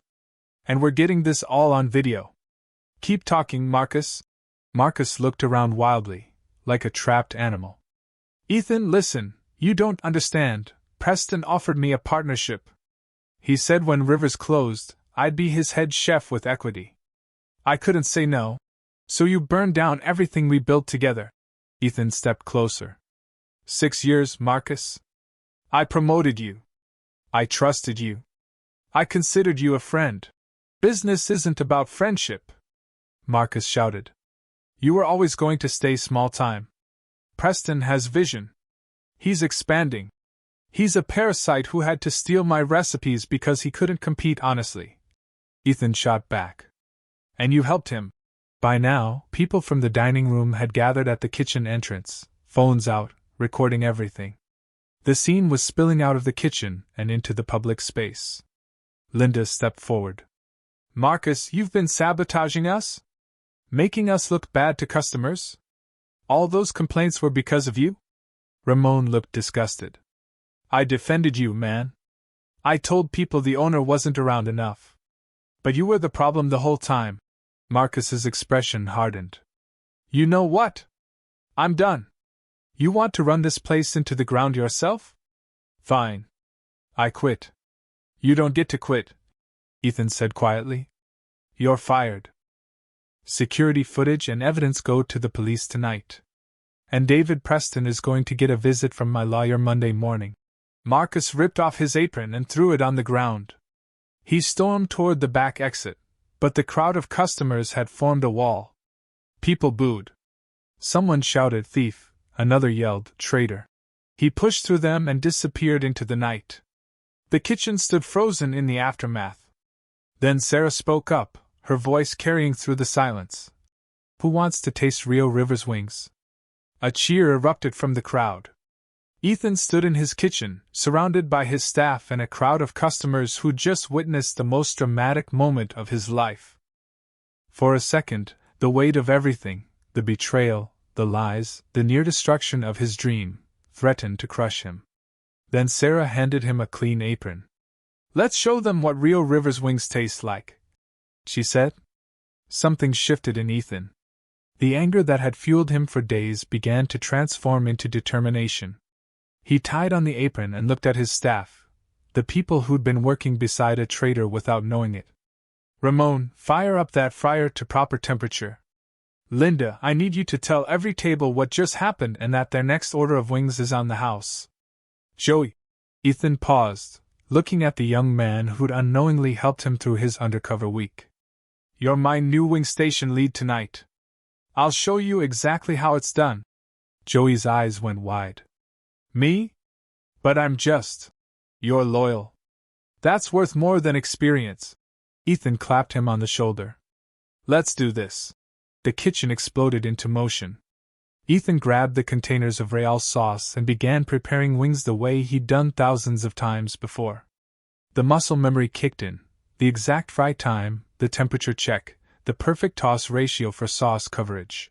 And we're getting this all on video. Keep talking, Marcus. Marcus looked around wildly, like a trapped animal. Ethan, listen, you don't understand. Preston offered me a partnership. He said when Rivers closed, I'd be his head chef with equity. I couldn't say no. So you burned down everything we built together. Ethan stepped closer. 6 years, Marcus. I promoted you. I trusted you. I considered you a friend. Business isn't about friendship. Marcus shouted. You were always going to stay small time. Preston has vision. He's expanding. He's a parasite who had to steal my recipes because he couldn't compete honestly. Ethan shot back. And you helped him. By now, people from the dining room had gathered at the kitchen entrance, phones out, recording everything. The scene was spilling out of the kitchen and into the public space. Linda stepped forward. Marcus, you've been sabotaging us? Making us look bad to customers? All those complaints were because of you? Ramon looked disgusted. I defended you, man. I told people the owner wasn't around enough. But you were the problem the whole time. Marcus's expression hardened. You know what? I'm done. You want to run this place into the ground yourself? Fine. I quit. You don't get to quit, Ethan said quietly. You're fired. Security footage and evidence go to the police tonight. And David Preston is going to get a visit from my lawyer Monday morning. Marcus ripped off his apron and threw it on the ground. He stormed toward the back exit, but the crowd of customers had formed a wall. People booed. Someone shouted thief, another yelled traitor. He pushed through them and disappeared into the night. The kitchen stood frozen in the aftermath. Then Sarah spoke up, her voice carrying through the silence. Who wants to taste Rio Rivers wings? A cheer erupted from the crowd. Ethan stood in his kitchen, surrounded by his staff and a crowd of customers who'd just witnessed the most dramatic moment of his life. For a second, the weight of everything, the betrayal, the lies, the near destruction of his dream, threatened to crush him. Then Sarah handed him a clean apron. Let's show them what Rio Rivers wings taste like, she said. Something shifted in Ethan. The anger that had fueled him for days began to transform into determination. He tied on the apron and looked at his staff, the people who'd been working beside a traitor without knowing it. Ramon, fire up that fryer to proper temperature. Linda, I need you to tell every table what just happened and that their next order of wings is on the house. Joey. Ethan paused, looking at the young man who'd unknowingly helped him through his undercover week. You're my new wing station lead tonight. I'll show you exactly how it's done. Joey's eyes went wide. Me? But I'm just. You're loyal. That's worth more than experience. Ethan clapped him on the shoulder. Let's do this. The kitchen exploded into motion. Ethan grabbed the containers of Real sauce and began preparing wings the way he'd done thousands of times before. The muscle memory kicked in, the exact fry time, the temperature check, the perfect toss ratio for sauce coverage.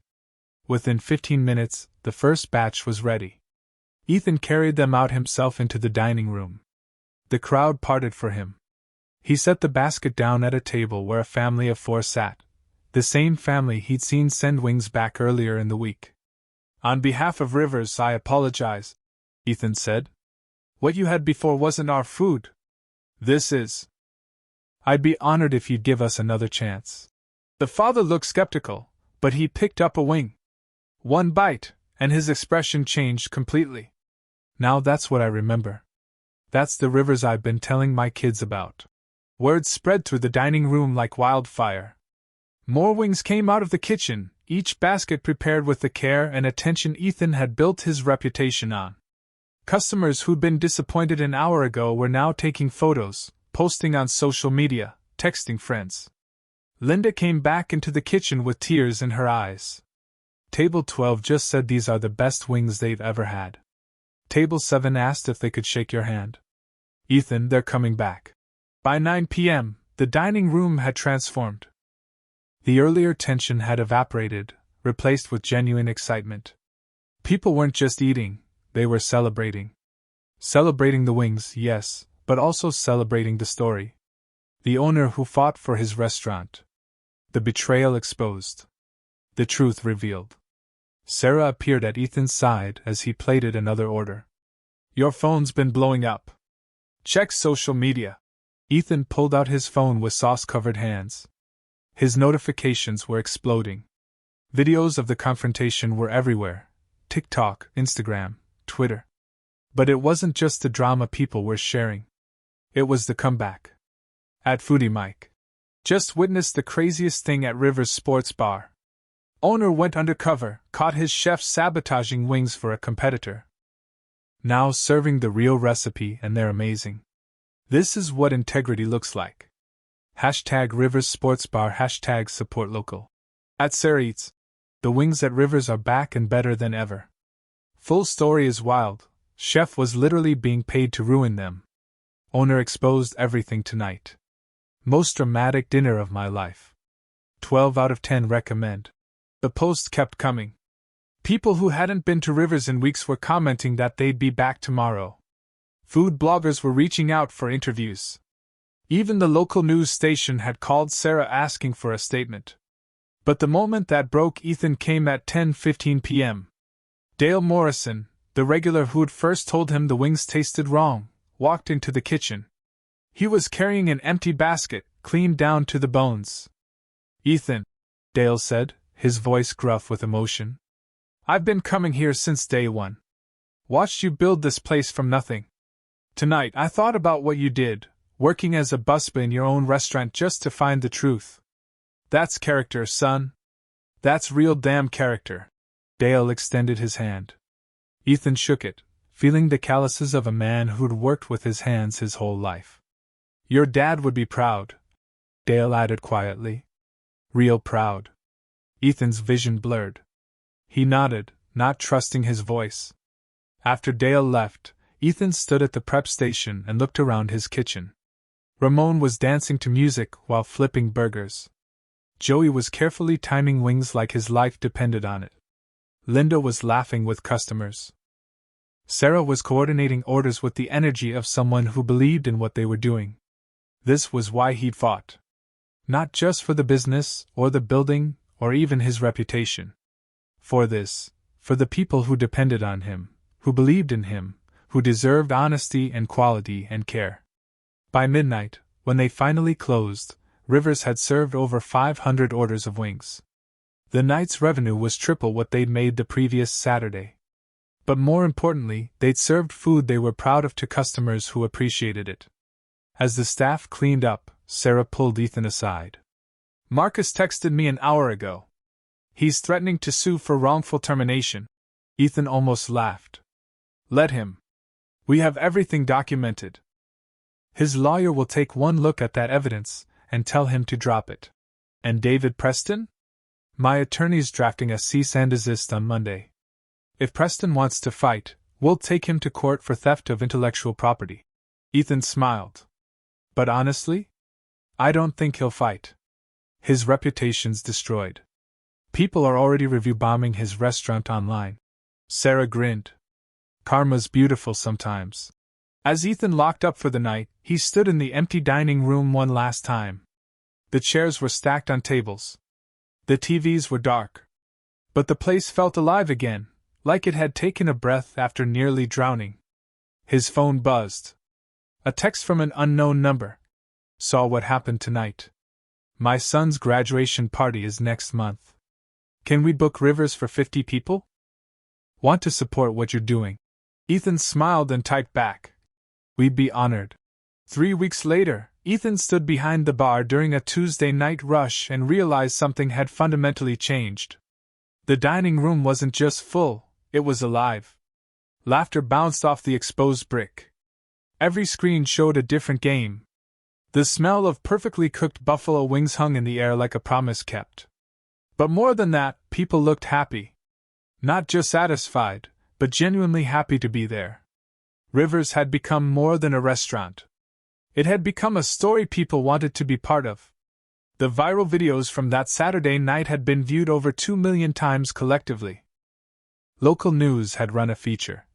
Within 15 minutes, the first batch was ready. Ethan carried them out himself into the dining room. The crowd parted for him. He set the basket down at a table where a family of 4 sat, the same family he'd seen send wings back earlier in the week. On behalf of Rivers, I apologize, Ethan said. What you had before wasn't our food. This is. I'd be honored if you'd give us another chance. The father looked skeptical, but he picked up a wing. One bite, and his expression changed completely. Now that's what I remember. That's the Rivers I've been telling my kids about. Word spread through the dining room like wildfire. More wings came out of the kitchen, each basket prepared with the care and attention Ethan had built his reputation on. Customers who'd been disappointed an hour ago were now taking photos, posting on social media, texting friends. Linda came back into the kitchen with tears in her eyes. Table 12 just said these are the best wings they've ever had. Table 7 asked if they could shake your hand. Ethan, they're coming back. By 9 p.m., the dining room had transformed. The earlier tension had evaporated, replaced with genuine excitement. People weren't just eating, they were celebrating. Celebrating the wings, yes, but also celebrating the story. The owner who fought for his restaurant. The betrayal exposed. The truth revealed. Sarah appeared at Ethan's side as he plated another order. Your phone's been blowing up. Check social media. Ethan pulled out his phone with sauce-covered hands. His notifications were exploding. Videos of the confrontation were everywhere. TikTok, Instagram, Twitter. But it wasn't just the drama people were sharing. It was the comeback. At Foodie Mike. Just witnessed the craziest thing at Rivers Sports Bar. Owner went undercover, caught his chef sabotaging wings for a competitor. Now serving the real recipe and they're amazing. This is what integrity looks like. Hashtag Rivers Sports Bar, hashtag support local. At Sarah Eats. The wings at Rivers are back and better than ever. Full story is wild. Chef was literally being paid to ruin them. Owner exposed everything tonight. Most dramatic dinner of my life. 12 out of 10 recommend. The post kept coming. People who hadn't been to Rivers in weeks were commenting that they'd be back tomorrow. Food bloggers were reaching out for interviews. Even the local news station had called Sarah asking for a statement. But the moment that broke Ethan came at 10:15 p.m. Dale Morrison, the regular who'd first told him the wings tasted wrong, walked into the kitchen. He was carrying an empty basket, cleaned down to the bones. Ethan, Dale said, his voice gruff with emotion. I've been coming here since day one. Watched you build this place from nothing. Tonight I thought about what you did, working as a busboy in your own restaurant just to find the truth. That's character, son. That's real damn character. Dale extended his hand. Ethan shook it, feeling the calluses of a man who'd worked with his hands his whole life. Your dad would be proud, Dale added quietly. Real proud. Ethan's vision blurred. He nodded, not trusting his voice. After Dale left, Ethan stood at the prep station and looked around his kitchen. Ramon was dancing to music while flipping burgers. Joey was carefully timing wings like his life depended on it. Linda was laughing with customers. Sarah was coordinating orders with the energy of someone who believed in what they were doing. This was why he'd fought. Not just for the business, or the building, or even his reputation. For this, for the people who depended on him, who believed in him, who deserved honesty and quality and care. By midnight, when they finally closed, Rivers had served over 500 orders of wings. The night's revenue was triple what they'd made the previous Saturday. But more importantly, they'd served food they were proud of to customers who appreciated it. As the staff cleaned up, Sarah pulled Ethan aside. Marcus texted me an hour ago. He's threatening to sue for wrongful termination. Ethan almost laughed. Let him. We have everything documented. His lawyer will take one look at that evidence and tell him to drop it. And David Preston? My attorney's drafting a cease and desist on Monday. If Preston wants to fight, we'll take him to court for theft of intellectual property. Ethan smiled. But honestly, I don't think he'll fight. His reputation's destroyed. People are already review-bombing his restaurant online. Sarah grinned. Karma's beautiful sometimes. As Ethan locked up for the night, he stood in the empty dining room one last time. The chairs were stacked on tables. The TVs were dark. But the place felt alive again, like it had taken a breath after nearly drowning. His phone buzzed. A text from an unknown number. Saw what happened tonight. My son's graduation party is next month. Can we book Rivers for 50 people? Want to support what you're doing. Ethan smiled and typed back. We'd be honored. 3 weeks later, Ethan stood behind the bar during a Tuesday night rush and realized something had fundamentally changed. The dining room wasn't just full, it was alive. Laughter bounced off the exposed brick. Every screen showed a different game. The smell of perfectly cooked buffalo wings hung in the air like a promise kept. But more than that, people looked happy. Not just satisfied, but genuinely happy to be there. Rivers had become more than a restaurant. It had become a story people wanted to be part of. The viral videos from that Saturday night had been viewed over 2 million times collectively. Local news had run a feature.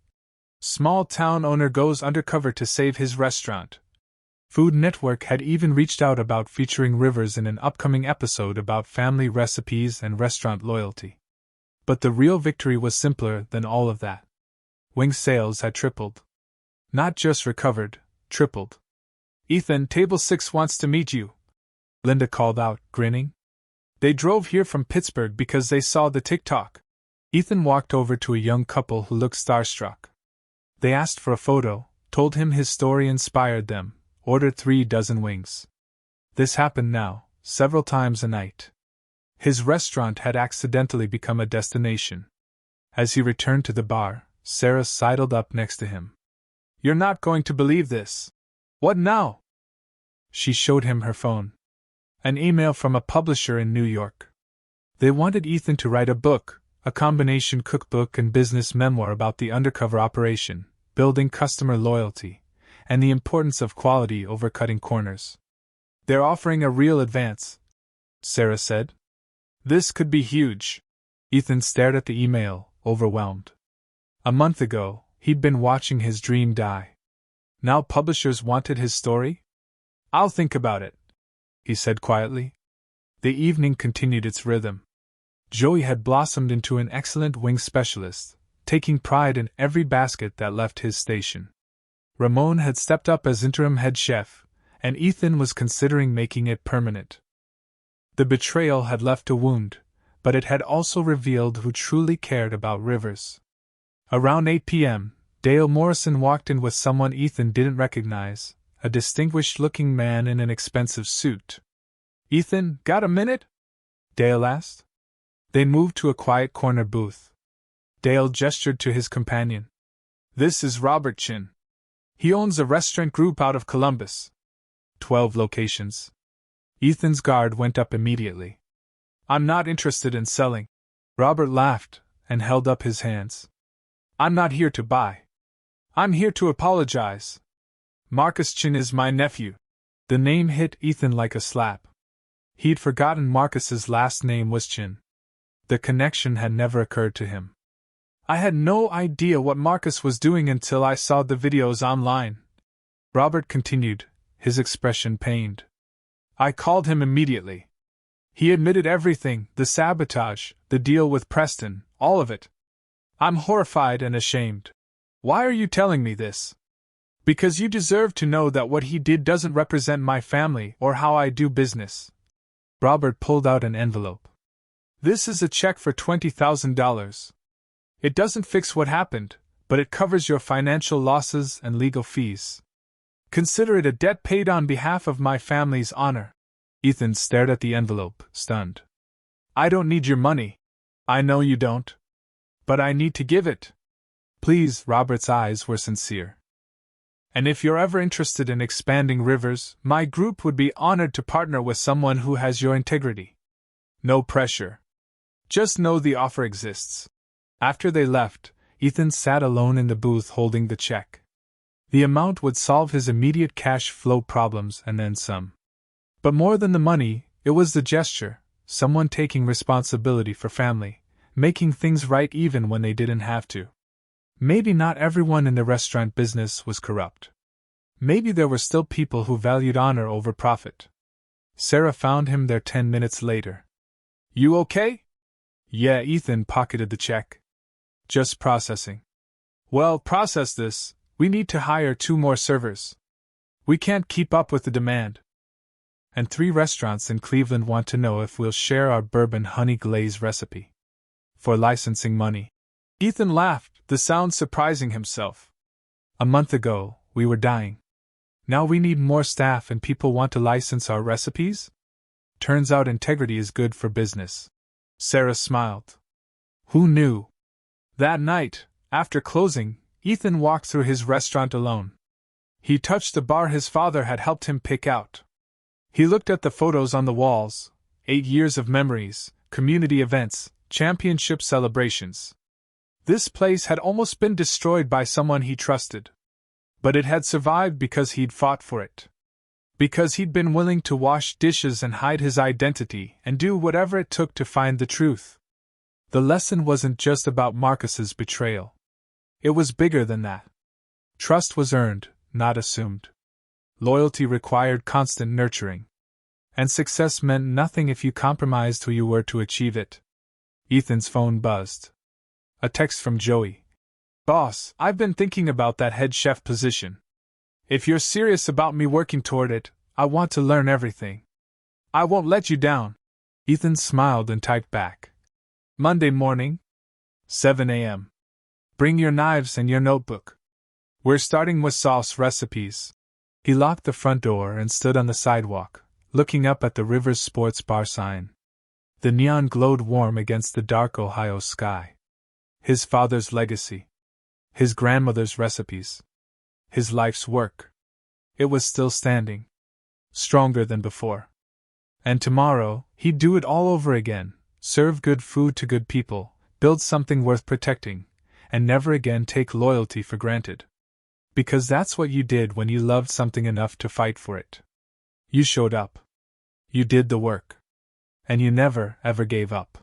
Small town owner goes undercover to save his restaurant. Food Network had even reached out about featuring Rivers in an upcoming episode about family recipes and restaurant loyalty. But the real victory was simpler than all of that. Wing sales had tripled. Not just recovered, tripled. Ethan, table 6 wants to meet you, Linda called out, grinning. They drove here from Pittsburgh because they saw the TikTok. Ethan walked over to a young couple who looked starstruck. They asked for a photo, told him his story inspired them, ordered 3 dozen wings. This happened now, several times a night. His restaurant had accidentally become a destination. As he returned to the bar, Sarah sidled up next to him. You're not going to believe this. What now? She showed him her phone. An email from a publisher in New York. They wanted Ethan to write a book, a combination cookbook and business memoir about the undercover operation, building customer loyalty, and the importance of quality over cutting corners. They're offering a real advance, Sarah said. This could be huge. Ethan stared at the email, overwhelmed. A month ago, he'd been watching his dream die. Now publishers wanted his story? I'll think about it, he said quietly. The evening continued its rhythm. Joey had blossomed into an excellent wing specialist, taking pride in every basket that left his station. Ramon had stepped up as interim head chef, and Ethan was considering making it permanent. The betrayal had left a wound, but it had also revealed who truly cared about Rivers. Around 8 p.m., Dale Morrison walked in with someone Ethan didn't recognize, a distinguished-looking man in an expensive suit. Ethan, got a minute? Dale asked. They moved to a quiet corner booth. Dale gestured to his companion. This is Robert Chin. He owns a restaurant group out of Columbus. 12 locations. Ethan's guard went up immediately. I'm not interested in selling. Robert laughed and held up his hands. I'm not here to buy. I'm here to apologize. Marcus Chin is my nephew. The name hit Ethan like a slap. He'd forgotten Marcus's last name was Chin. The connection had never occurred to him. I had no idea what Marcus was doing until I saw the videos online. Robert continued, his expression pained. I called him immediately. He admitted everything, the sabotage, the deal with Preston, all of it. I'm horrified and ashamed. Why are you telling me this? Because you deserve to know that what he did doesn't represent my family or how I do business. Robert pulled out an envelope. This is a check for $20,000. It doesn't fix what happened, but it covers your financial losses and legal fees. Consider it a debt paid on behalf of my family's honor. Ethan stared at the envelope, stunned. I don't need your money. I know you don't. But I need to give it. Please, Robert's eyes were sincere. And if you're ever interested in expanding Rivers, my group would be honored to partner with someone who has your integrity. No pressure. Just know the offer exists. After they left, Ethan sat alone in the booth holding the check. The amount would solve his immediate cash flow problems and then some. But more than the money, it was the gesture, someone taking responsibility for family, making things right even when they didn't have to. Maybe not everyone in the restaurant business was corrupt. Maybe there were still people who valued honor over profit. Sarah found him there 10 minutes later. You okay? Yeah, Ethan pocketed the check. Just processing. Well, process this. We need to hire 2 more servers. We can't keep up with the demand. And 3 restaurants in Cleveland want to know if we'll share our bourbon honey glaze recipe. For licensing money. Ethan laughed, the sound surprising himself. A month ago, we were dying. Now we need more staff and people want to license our recipes? Turns out integrity is good for business. Sarah smiled. Who knew? That night, after closing, Ethan walked through his restaurant alone. He touched the bar his father had helped him pick out. He looked at the photos on the walls, 8 years of memories, community events, championship celebrations. This place had almost been destroyed by someone he trusted. But it had survived because he'd fought for it. Because he'd been willing to wash dishes and hide his identity and do whatever it took to find the truth. The lesson wasn't just about Marcus's betrayal. It was bigger than that. Trust was earned, not assumed. Loyalty required constant nurturing. And success meant nothing if you compromised who you were to achieve it. Ethan's phone buzzed. A text from Joey. Boss, I've been thinking about that head chef position. If you're serious about me working toward it, I want to learn everything. I won't let you down. Ethan smiled and typed back. Monday morning, 7 a.m. Bring your knives and your notebook. We're starting with sauce recipes. He locked the front door and stood on the sidewalk, looking up at the Rivers Sports Bar sign. The neon glowed warm against the dark Ohio sky. His father's legacy. His grandmother's recipes. His life's work. It was still standing. Stronger than before. And tomorrow, he'd do it all over again, serve good food to good people, build something worth protecting, and never again take loyalty for granted. Because that's what you did when you loved something enough to fight for it. You showed up. You did the work. And you never, ever gave up.